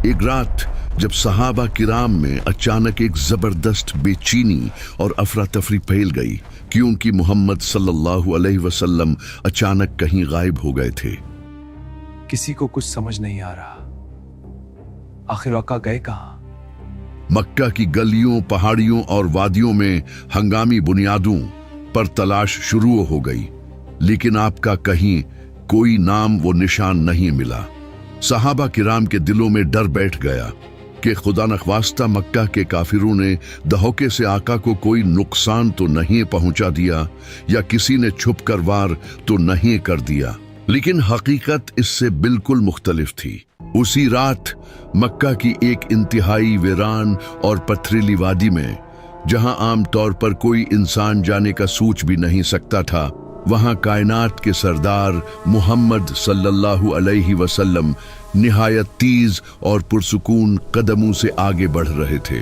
एक रात जब सहाबा किराम में अचानक एक जबरदस्त बेचैनी और अफरा तफरी फैल गई क्योंकि मोहम्मद सल्लल्लाहु अलैहि वसल्लम अचानक कहीं गायब हो गए थे। किसी को कुछ समझ नहीं आ रहा, आखिर आका गए कहां? मक्का की गलियों, पहाड़ियों और वादियों में हंगामी बुनियादों पर तलाश शुरू हो गई, लेकिन आपका कहीं कोई नाम वो निशान नहीं मिला। सहाबा किराम के दिलों में डर बैठ गया कि खुदा नख्वास्ता मक्का के काफिरों ने दहोके से आका को कोई नुकसान तो नहीं पहुंचा दिया या किसी ने छुप कर वार तो नहीं कर दिया। लेकिन हकीकत इससे बिल्कुल मुख्तलिफ थी। उसी रात मक्का की एक इंतहाई वीरान और पथरीली वादी में, जहां आमतौर पर कोई इंसान जाने का सोच भी नहीं सकता था, वहां कायनात के सरदार मोहम्मद सल्लल्लाहु अलैहि वसल्लम निहायत तेज और पुरसुकून कदमों से आगे बढ़ रहे थे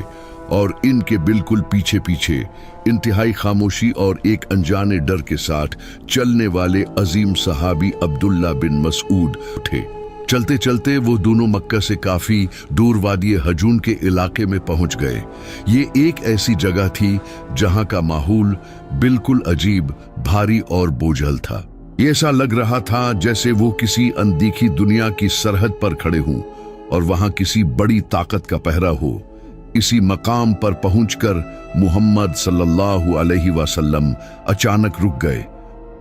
और इनके बिल्कुल पीछे पीछे इंतहाई खामोशी और एक अनजाने डर के साथ चलने वाले अजीम सहाबी अब्दुल्ला बिन मसऊद थे। चलते चलते वो दोनों मक्का से काफी दूर वादी हजून के इलाके में पहुंच गए। ये एक ऐसी जगह थी जहां का माहौल बिल्कुल अजीब, भारी और बोझल था। ये ऐसा लग रहा था जैसे वो किसी अनदेखी दुनिया की सरहद पर खड़े हों और वहां किसी बड़ी ताकत का पहरा हो। इसी मकाम पर पहुंचकर मोहम्मद सल्लल्लाहु अलैहि वसल्लम अचानक रुक गए।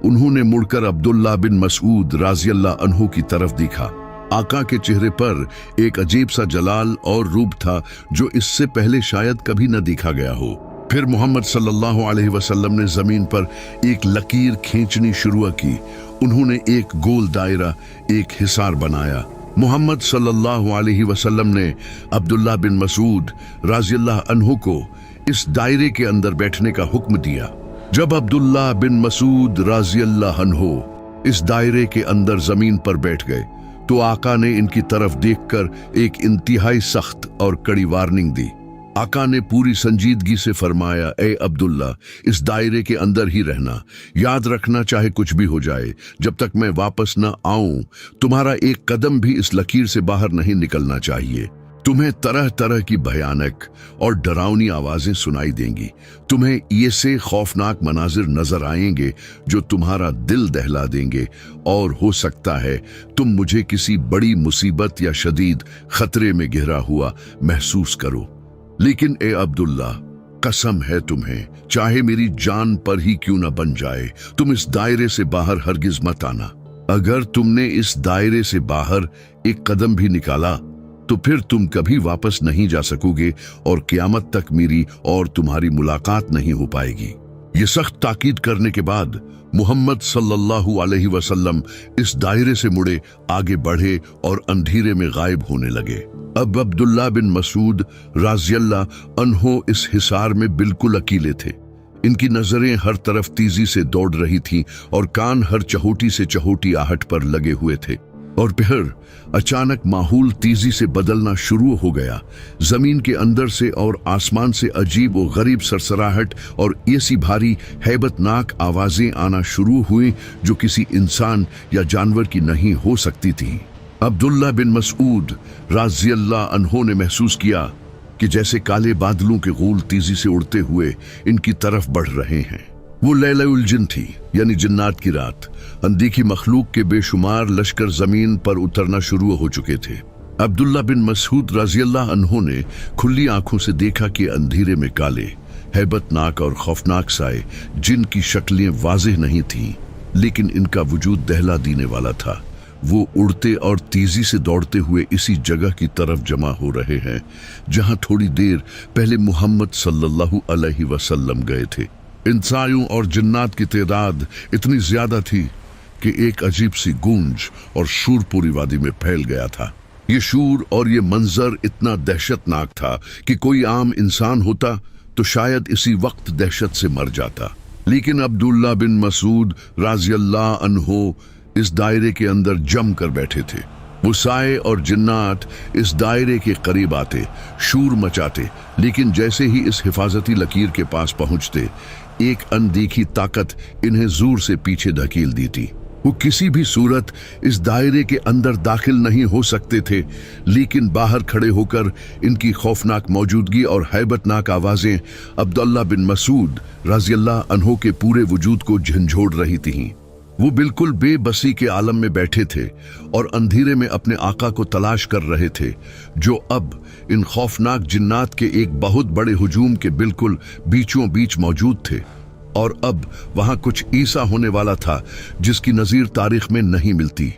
उन्होंने मुड़कर अब्दुल्ला बिन मसऊद राज़ियल्लाह अन्हु की तरफ देखा। आका के चेहरे पर एक अजीब सा जलाल और रूप था जो इससे पहले शायद कभी न देखा गया हो। फिर मोहम्मद सल्लल्लाहु अलैहि वसल्लम ने जमीन पर एक लकीर खींचनी शुरू की। उन्होंने एक गोल दायरा, एक हिसार बनाया। मोहम्मद सल्लल्लाहु अलैहि वसल्लम ने अब्दुल्ला बिन मसऊद राज़ियल्लाह अन्हु को इस दायरे के अंदर बैठने का हुक्म दिया। जब अब्दुल्ला बिन मसऊद राज़ियल्लाह अन्हु इस दायरे के अंदर जमीन पर बैठ गए तो आका ने इनकी तरफ देखकर एक इंतहाई सख्त और कड़ी वार्निंग दी। आका ने पूरी संजीदगी से फरमाया, ए अब्दुल्ला, इस दायरे के अंदर ही रहना। याद रखना, चाहे कुछ भी हो जाए, जब तक मैं वापस न आऊं तुम्हारा एक कदम भी इस लकीर से बाहर नहीं निकलना चाहिए। तुम्हें तरह तरह की भयानक और डरावनी आवाजें सुनाई देंगी। तुम्हें ये से खौफनाक मनाजिर नजर आएंगे जो तुम्हारा दिल दहला देंगे और हो सकता है तुम मुझे किसी बड़ी मुसीबत या शदीद खतरे में घिरा हुआ महसूस करो। लेकिन ए अब्दुल्ला, कसम है तुम्हें, चाहे मेरी जान पर ही क्यों न बन जाए, तुम इस दायरे से बाहर हरगिज मत आना। अगर तुमने इस दायरे से बाहर एक कदम भी निकाला तो फिर तुम कभी वापस नहीं जा सकोगे और क़यामत तक मेरी और तुम्हारी मुलाकात नहीं हो पाएगी। ये सख्त ताकीद करने के बाद मोहम्मद सल्लल्लाहु अलैहि वसल्लम इस दायरे से मुड़े आगे बढ़े और अंधेरे में गायब होने लगे। अब अब्दुल्ला बिन मसऊद राज़ियल्लाह अन्हु इस हिसार में बिल्कुल अकेले थे। इनकी नजरें हर तरफ तेजी से दौड़ रही थीं और कान हर चहोटी से चहोटी आहट पर लगे हुए थे। और फिर अचानक माहौल तेजी से बदलना शुरू हो गया। जमीन के अंदर से और आसमान से अजीब और गरीब सरसराहट और ऐसी भारी हैबतनाक आवाजें आना शुरू हुई जो किसी इंसान या जानवर की नहीं हो सकती थी। अब्दुल्ला बिन मसऊद राज़ियल्लाह अन्हु ने महसूस किया कि जैसे काले बादलों के गोल तेजी से उड़ते हुए इनकी तरफ बढ़ रहे हैं। वो लैलुल जिन थी, यानी जिन्नात की रात। अनदेखी मखलूक के बेशुमार लश्कर जमीन पर उतरना शुरू हो चुके थे। अब्दुल्ला बिन मसऊद राज़ियल्लाह अन्हु ने खुली आंखों से देखा कि अंधेरे में काले, हैबतनाक और खौफनाक साए, जिनकी शक्लें वाज़ेह नहीं थीं, लेकिन इनका वजूद दहला देने वाला था, वो उड़ते और तेजी से दौड़ते हुए इसी जगह की तरफ जमा हो रहे हैं जहां थोड़ी देर पहले मोहम्मद सल्लल्लाहु अलैहि वसल्लम गए थे। इंसानों और जिन्नात की तादाद इतनी ज्यादा थी कि एक अजीब सी गूंज और शूर पूरी वादी में फैल गया था। ये शूर और ये मंजर इतना दहशतनाक था कि कोई आम इंसान होता तो शायद इसी वक्त दहशत से मर जाता। लेकिन अब्दुल्ला बिन मसऊद राज़ियल्लाह अन्हु इस दायरे के अंदर जम कर बैठे थे। वो साए और जिन्नात इस दायरे के करीब आते, शूर मचाते, लेकिन जैसे ही इस हिफाजती लकीर के पास पहुंचते, एक अनदेखी ताकत इन्हें जोर से पीछे धकेल दी थी। वो किसी भी सूरत इस दायरे के अंदर दाखिल नहीं हो सकते थे, लेकिन बाहर खड़े होकर इनकी खौफनाक मौजूदगी और हैबतनाक आवाजें अब्दुल्ला बिन मसूद रज़ियल्लाहु अन्हु के पूरे वजूद को झंझोड़ रही थीं। वो बिल्कुल बेबसी के आलम में बैठे थे और अंधेरे में अपने आका को तलाश कर रहे थे, जो अब इन खौफनाक जिन्नात के एक बहुत बड़े हुजूम के बिल्कुल बीचों बीच मौजूद थे। और अब वहां कुछ ईसा होने वाला था जिसकी नजीर तारीख में नहीं मिलती।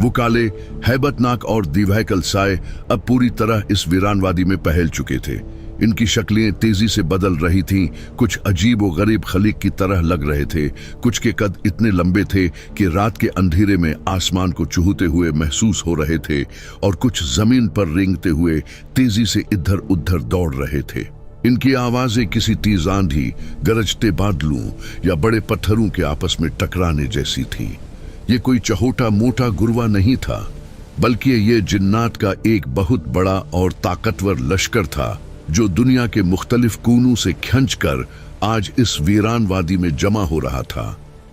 वो काले, हैबतनाक और दिवैकल साए अब पूरी तरह इस वीरानवादी में पहल चुके थे। इनकी शक्लें तेजी से बदल रही थीं, कुछ अजीब व गरीब खलीक की तरह लग रहे थे, कुछ के कद इतने लंबे थे कि रात के अंधेरे में आसमान को चूहते हुए महसूस हो रहे थे, और कुछ जमीन पर रेंगते हुए तेजी से इधर उधर दौड़ रहे थे। इनकी आवाजें किसी तेज आंधी, गरजते बादलों या बड़े पत्थरों के आपस में टकराने जैसी थीं। ये कोई चहोटा मोटा गुरवा नहीं था, बल्कि ये जिन्नात का एक बहुत बड़ा और ताकतवर लश्कर था, जो दुनिया के मुख्तलिफ कोनों से खींचकर आज इस वीरान वादी में जमा हो रहा था।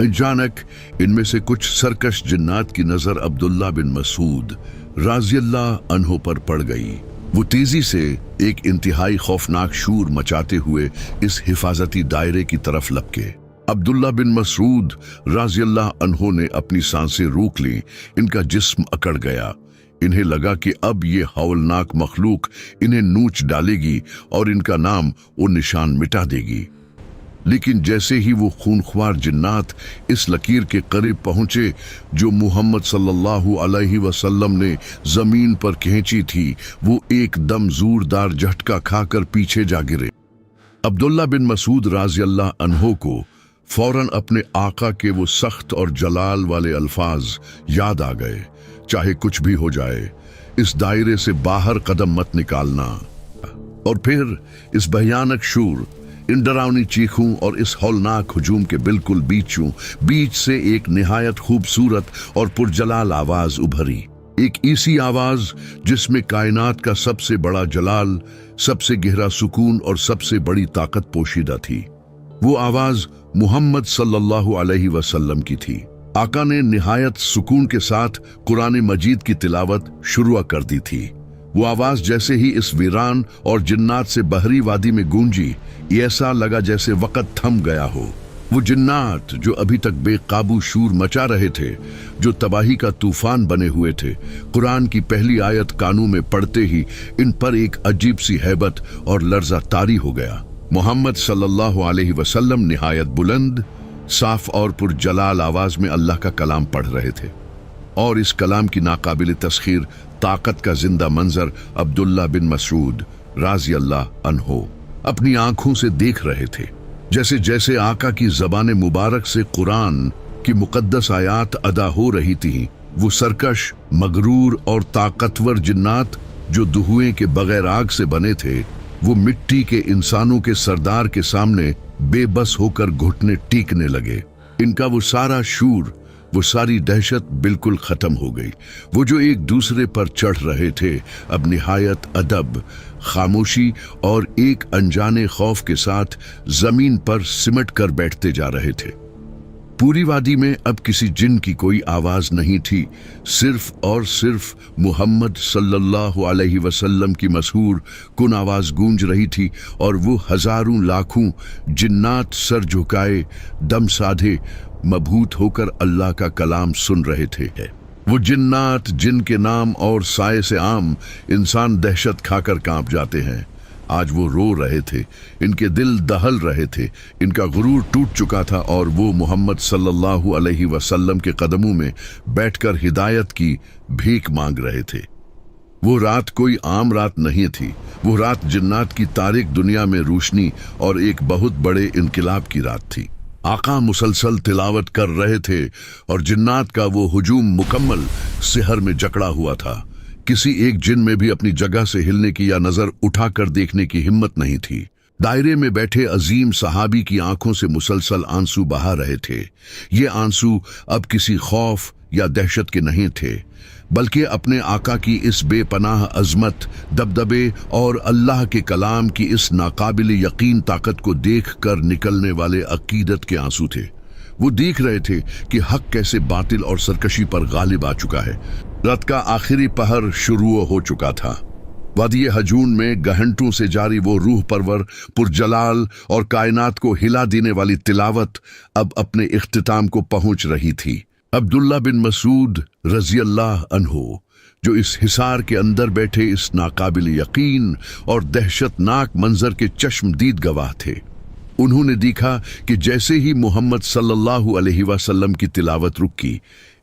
अचानक इनमें से कुछ सरकश जिन्नात की नजर अब्दुल्ला बिन मसूद रज़ियल्लाहु अन्हु पर पड़ गई। वो तेजी से एक इंतहाई खौफनाक शूर मचाते हुए इस हिफाजती दायरे की तरफ लपके। अब्दुल्ला बिन मसूद रज़ियल्लाहु अन्हु ने अपनी सांसें रोक ली। इनका जिस्म अकड़ गया। इन्हें लगा कि अब ये हौलनाक मखलूक इन्हें नोच डालेगी और इनका नाम वो निशान मिटा देगी। लेकिन जैसे ही वो खूनख्वार जिन्नात इस लकीर के करीब पहुंचे जो मुहम्मद सल्लल्लाहु अलैहि वसल्लम ने जमीन पर खींची थी, वो एकदम जोरदार झटका खाकर पीछे जा गिरे। अब्दुल्ला बिन मसूद रज़ियल्लाहु अन्हु को फौरन अपने आका के वो सख्त और जलाल वाले अल्फाज याद आ गए, चाहे कुछ भी हो जाए, इस दायरे से बाहर कदम मत निकालना। और फिर इस भयानक शूर, इन डरावनी चीखों और इस हौलनाक हुजूम के बिल्कुल बीच से एक निहायत खूबसूरत और पुरजलाल आवाज उभरी। एक ऐसी आवाज जिसमें कायनात का सबसे बड़ा जलाल, सबसे गहरा सुकून और सबसे बड़ी ताकत पोशीदा थी। वो आवाज मुहम्मद सल्लल्लाहु अलैहि वसल्लम की थी। आका ने निहायत सुकून के साथ कुरान मजीद की तिलावत शुरू कर दी थी। वो आवाज जैसे ही इस वीरान और जिन्नात से बहरी वादी में गूंजी, ऐसा लगा जैसे वक़्त थम गया हो। वो जिन्नात जो अभी तक बेकाबू शूर मचा रहे थे, जो तबाही का तूफान बने हुए थे, कुरान की पहली आयत कानों में पड़ते ही इन पर एक अजीब सी हैबत और लर्जा तारी हो गया। मोहम्मद सल्लल्लाहु अलैहि वसल्लम निहायत बुलंद, साफ और पुरजलाल आवाज में अल्लाह का कलाम पढ़ रहे थे, और इस कलाम की नाकाबिल तस्खीर ताकत का जिंदा मंजर अब्दुल्ला बिन मसूद रज़ियल्लाहु अन्हु अपनी आंखों से देख रहे थे। जैसे जैसे आका की ज़बान मुबारक से कुरान की मुकद्दस आयात अदा हो रही थी, वो सरकश, मगरूर और ताकतवर जिन्नात जो दुहुए के बगैर आग से बने थे, वो मिट्टी के इंसानों के सरदार के सामने बेबस होकर घुटने टेकने लगे। इनका वो सारा शूर, वो सारी दहशत बिल्कुल खत्म हो गई। वो जो एक दूसरे पर चढ़ रहे थे, अब निहायत अदब, खामोशी और एक अनजाने खौफ के साथ जमीन पर सिमट कर बैठते जा रहे थे। पूरी वादी में अब किसी जिन की कोई आवाज नहीं थी, सिर्फ और सिर्फ मुहम्मद सल्लल्लाहु अलैहि वसल्लम की मशहूर कुन आवाज गूंज रही थी, और वो हजारों लाखों जिन्नात सर झुकाए, दम साधे, मबहूत होकर अल्लाह का कलाम सुन रहे थे। वो जिन्नात जिनके नाम और साए से आम इंसान दहशत खाकर कांप जाते हैं, आज वो रो रहे थे, इनके दिल दहल रहे थे, इनका गुरूर टूट चुका था, और वो मोहम्मद सल्लल्लाहु अलैहि वसल्लम के कदमों में बैठकर हिदायत की भीख मांग रहे थे। वो रात कोई आम रात नहीं थी, वो रात जिन्नात की तारिक दुनिया में रोशनी और एक बहुत बड़े इनकिलाब की रात थी। आका मुसलसल तिलावत कर रहे थे और जिन्नात का वो हुजूम मुकम्मल सिहर में जकड़ा हुआ था। किसी एक जिन में भी अपनी जगह से हिलने की या नजर उठाकर देखने की हिम्मत नहीं थी। दायरे में बैठे अजीम सहाबी की आंखों से मुसलसल आंसू बहा रहे थे। ये आंसू अब किसी खौफ या दहशत के नहीं थे, बल्कि अपने आका की इस बेपनाह अजमत, दबदबे और अल्लाह के कलाम की इस नाकाबिल यकीन ताकत को देख कर निकलने वाले अकीदत के आंसू थे। वो देख रहे थे कि हक कैसे बातिल और सरकशी पर गालिब आ चुका है। रात का आखिरी पहर शुरू हो चुका था। वादी हजून में घंटों से जारी वो रूह परवर, पुरजलाल और कायनात को हिला देने वाली तिलावत अब अपने इख्तिताम को पहुंच रही थी। अब्दुल्ला बिन मसूद रजी अल्लाह अन्हो, जो इस हिसार के अंदर बैठे इस नाकाबिल यकीन और दहशतनाक मंजर के चश्मदीद गवाह थे, उन्होंने देखा कि जैसे ही मोहम्मद सल्लल्लाहु अलैहि वसल्लम की तिलावत रुकी,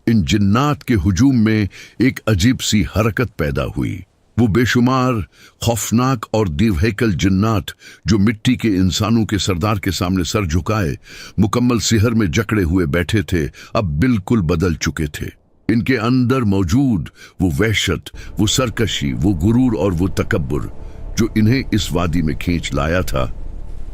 इन जिन्नात के हुजूम में एक अजीब सी हरकत पैदा हुई। वो बेशुमार खौफनाक और दिव्यकल जिन्नात जो मिट्टी के इंसानों के सरदार के सामने सर झुकाए मुकम्मल सिहर में जकड़े हुए बैठे थे, अब बिल्कुल बदल चुके थे। इनके अंदर मौजूद वो वहशत, वो सरकशी, वो गुरूर और वो तकब्बुर जो इन्हें इस वादी में खींच लाया था,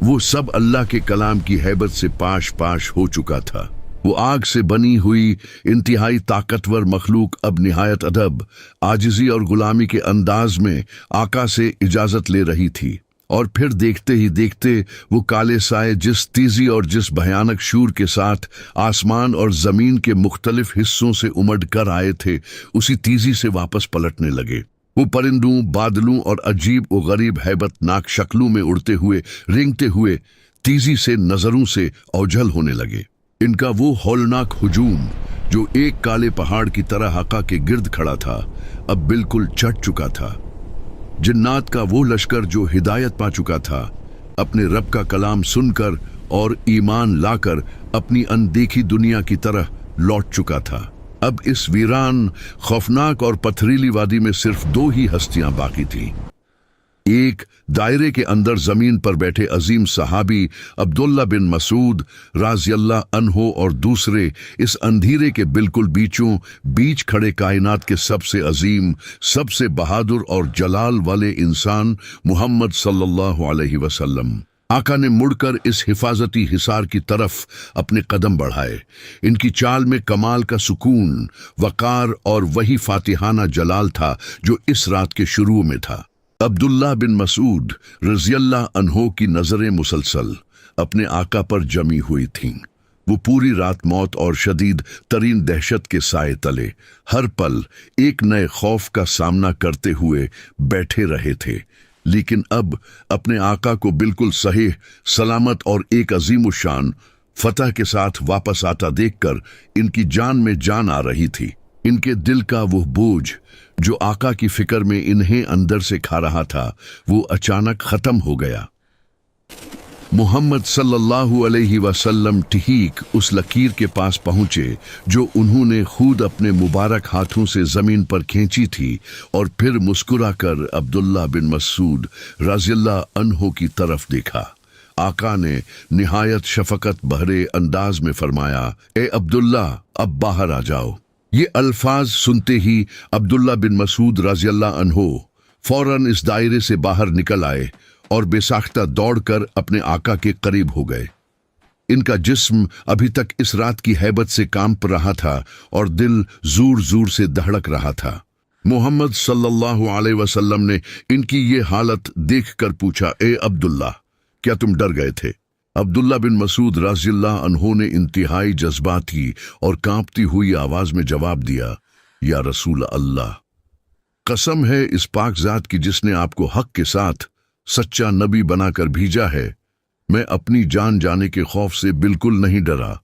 वो सब अल्लाह के कलाम की हैबत से पाश पाश हो चुका था। वो आग से बनी हुई इंतहाई ताकतवर मखलूक अब निहायत अदब, आजिजी और गुलामी के अंदाज में आका से इजाजत ले रही थी। और फिर देखते ही देखते वो काले साए जिस तेजी और जिस भयानक शूर के साथ आसमान और जमीन के मुख्तलिफ हिस्सों से उमड़ कर आए थे, उसी तेजी से वापस पलटने लगे। वो परिंदों, बादलों और अजीब व गरीब हैबतनाक शक्लों में उड़ते हुए, रेंगते हुए तेजी से नजरों से ओझल होने लगे। इनका वो हौलनाक हुजूम जो एक काले पहाड़ की तरह आका के गिर्द खड़ा था, अब बिल्कुल चढ़ चुका था। जिन्नात का वो लश्कर जो हिदायत पा चुका था, अपने रब का कलाम सुनकर और ईमान लाकर अपनी अनदेखी दुनिया की तरह लौट चुका था। अब इस वीरान, खौफनाक और पथरीली वादी में सिर्फ दो ही हस्तियां बाकी थीं। एक दायरे के अंदर जमीन पर बैठे अजीम सहाबी अब्दुल्ला बिन मसूद राज़ियल्लाह अन्हो, और दूसरे इस अंधेरे के बिल्कुल बीच खड़े कायनात के सबसे अजीम, सबसे बहादुर और जलाल वाले इंसान मुहम्मद सल्लल्लाहु अलैहि वसल्लम। आका ने मुड़कर इस हिफाजती हिसार की तरफ अपने कदम बढ़ाए। इनकी चाल में कमाल का सुकून, वकार और वही फातिहाना जलाल था जो इस रात के शुरू में था। अब्दुल्ला बिन मसूद रज़ियल्लाह अन्हो की नजरें मुसलसल अपने आका पर जमी हुई थीं। वो पूरी रात मौत और शदीद तरीन दहशत के साए तले हर पल एक नए खौफ का सामना करते हुए बैठे रहे थे, लेकिन अब अपने आका को बिल्कुल सही सलामत और एक अजीमुशान फतह के साथ वापस आता देखकर इनकी जान में जान आ रही थी। इनके दिल का वो बोझ जो आका की फिक्र में इन्हें अंदर से खा रहा था, वो अचानक खत्म हो गया। मोहम्मद सल्लल्लाहु अलैहि वसल्लम ठीक उस लकीर के पास पहुंचे जो उन्होंने खुद अपने मुबारक हाथों से जमीन पर खींची थी, और फिर मुस्कुराकर अब्दुल्ला बिन मसूद रज़ियल्लाह अन्हो की तरफ देखा। आका ने निहायत शफकत भरे अंदाज में फरमाया, ए अब्दुल्ला, अब बाहर आ जाओ। ये अल्फाज सुनते ही अब्दुल्ला बिन मसूद रज़ियल्लाह अन्हो फौरन इस दायरे से बाहर निकल आए और बेसाख्ता दौड़कर अपने आका के करीब हो गए। इनका जिस्म अभी तक इस रात की हैबत से कांप रहा था और दिल जोर जोर से धड़क रहा था। मोहम्मद सल्लल्लाहु अलैहि वसल्लम ने इनकी ये हालत देखकर पूछा, ए अब्दुल्ला, क्या तुम डर गए थे? अब्दुल्ला बिन मसूद रज़ियल्लाह अन्हो ने इंतहाई जज्बाती और कांपती हुई आवाज में जवाब दिया, या रसूल अल्लाह, कसम है इस पाक ज़ात की जिसने आपको हक के साथ सच्चा नबी बनाकर भेजा है, मैं अपनी जान जाने के खौफ से बिल्कुल नहीं डरा।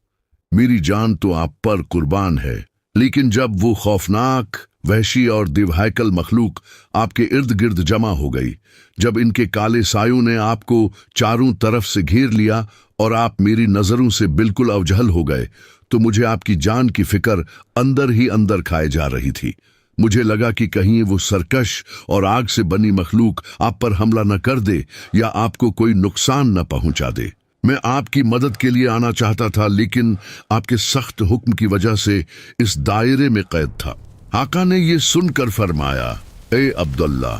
मेरी जान तो आप पर कुर्बान है। लेकिन जब वो खौफनाक, वहशी और दिव्यकल मखलूक आपके इर्द गिर्द जमा हो गई, जब इनके काले सायों ने आपको चारों तरफ से घेर लिया और आप मेरी नजरों से बिल्कुल अवजहल हो गए, तो मुझे आपकी जान की फिक्र अंदर ही अंदर खाए जा रही थी। मुझे लगा कि कहीं वो सरकश और आग से बनी मखलूक आप पर हमला न कर दे या आपको कोई नुकसान न पहुंचा दे। मैं आपकी मदद के लिए आना चाहता था, लेकिन आपके सख्त हुक्म की वजह से इस दायरे में कैद था। आका ने ये सुनकर फरमाया, ए अब्दुल्ला,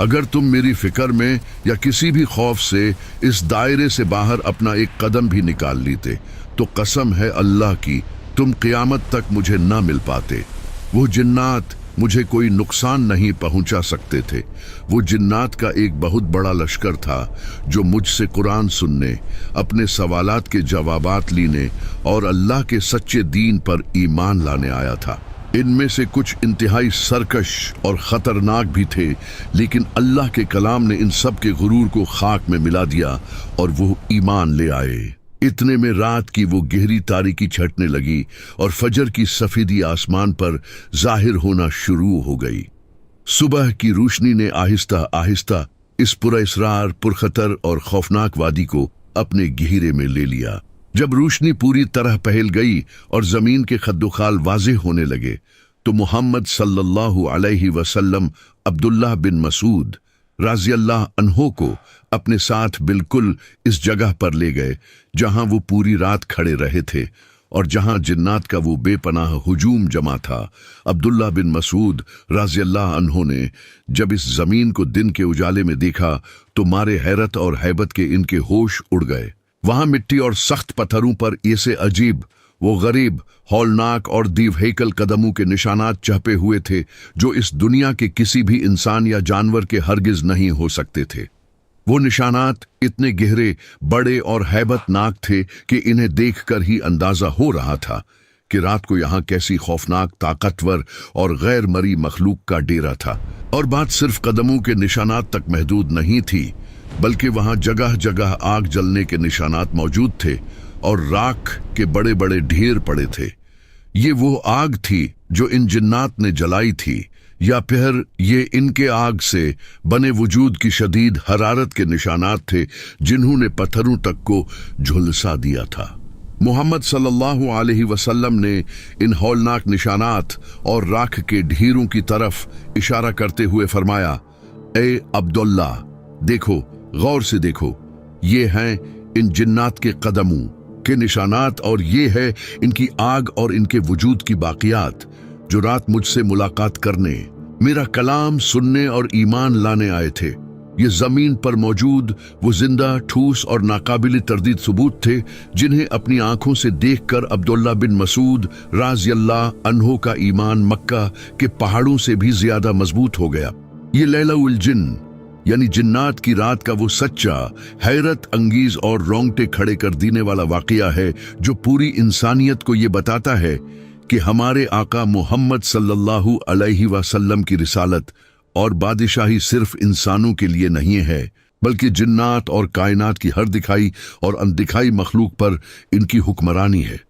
अगर तुम मेरी फिक्र में या किसी भी खौफ से इस दायरे से बाहर अपना एक कदम भी निकाल लेते, तो कसम है अल्लाह की, तुम क़यामत तक मुझे ना मिल पाते। वो जिन्नात मुझे कोई नुकसान नहीं पहुंचा सकते थे। वो जिन्नात का एक बहुत बड़ा लश्कर था जो मुझसे कुरान सुनने, अपने सवालात के जवाबात लेने और अल्लाह के सच्चे दीन पर ईमान लाने आया था। इनमें से कुछ इंतहाई सरकश और खतरनाक भी थे, लेकिन अल्लाह के कलाम ने इन सब के गुरूर को खाक में मिला दिया और वो ईमान ले आए। इतने में रात की वो गहरी तारीकी छटने लगी और फजर की सफेदी आसमान पर जाहिर होना शुरू हो गई। सुबह की रोशनी ने आहिस्ता आहिस्ता इस पुरअसरार, पुरखतर और खौफनाक वादी को अपने घेरे में ले लिया। जब रोशनी पूरी तरह फैल गई और जमीन के खद्दोखाल वाज़ेह होने लगे तो मोहम्मद सल्लल्लाहु अलैहि वसल्लम अब्दुल्लाह बिन मसूद राज़ियल्लाह अन्हो को अपने साथ बिल्कुल इस जगह पर ले गए जहां वो पूरी रात खड़े रहे थे और जहां जिन्नात का वो बेपनाह हुजूम जमा था। अब्दुल्लाह बिन मसूद राज़ियल्लाह अन्हो ने जब इस जमीन को दिन के उजाले में देखा तो मारे हैरत और हैबत के इनके होश उड़ गए। वहां मिट्टी और सख्त पत्थरों पर ऐसे अजीब, वो गरीब, हौलनाक और दीव हैकल कदमों के निशानात चहपे हुए थे जो इस दुनिया के किसी भी इंसान या जानवर के हरगिज नहीं हो सकते थे। वो निशानात इतने गहरे, बड़े और हैबतनाक थे कि इन्हें देखकर ही अंदाजा हो रहा था कि रात को यहाँ कैसी खौफनाक, ताकतवर और गैर मरी मखलूक का डेरा था। और बात सिर्फ कदमों के निशानात तक महदूद नहीं थी, बल्कि वहां जगह जगह आग जलने के निशानात मौजूद थे और राख के बड़े बड़े ढेर पड़े थे। ये वो आग थी जो इन जिन्नात ने जलाई थी, या फिर ये इनके आग से बने वजूद की शदीद हरारत के निशानात थे जिन्होंने पत्थरों तक को झुलसा दिया था। मोहम्मद सल्लल्लाहु अलैहि वसल्लम ने इन हौलनाक निशानात और राख के ढेरों की तरफ इशारा करते हुए फरमाया, ए अब्दुल्ला, देखो, गौर से देखो, ये हैं इन जिन्नात के कदमों के निशानात और ये है इनकी आग और इनके वजूद की बाकियात जो रात मुझसे मुलाकात करने, मेरा कलाम सुनने और ईमान लाने आए थे। ये जमीन पर मौजूद वो जिंदा, ठूस और नाकाबिल तरदीद सबूत थे जिन्हें अपनी आंखों से देखकर अब्दुल्ला बिन मसूद राज़ियल्लाह अन्हो का ईमान मक्का के पहाड़ों से भी ज्यादा मजबूत हो गया। ये लैला उल जिन्न यानी जिन्नात की रात का वो सच्चा, हैरत अंगीज और रोंगटे खड़े कर देने वाला वाकया है जो पूरी इंसानियत को ये बताता है कि हमारे आका मोहम्मद सल्लल्लाहु अलैहि वसल्लम की रिसालत और बादशाही सिर्फ इंसानों के लिए नहीं है, बल्कि जिन्नात और कायनात की हर दिखाई और अनदिखाई मखलूक पर इनकी हुक्मरानी है।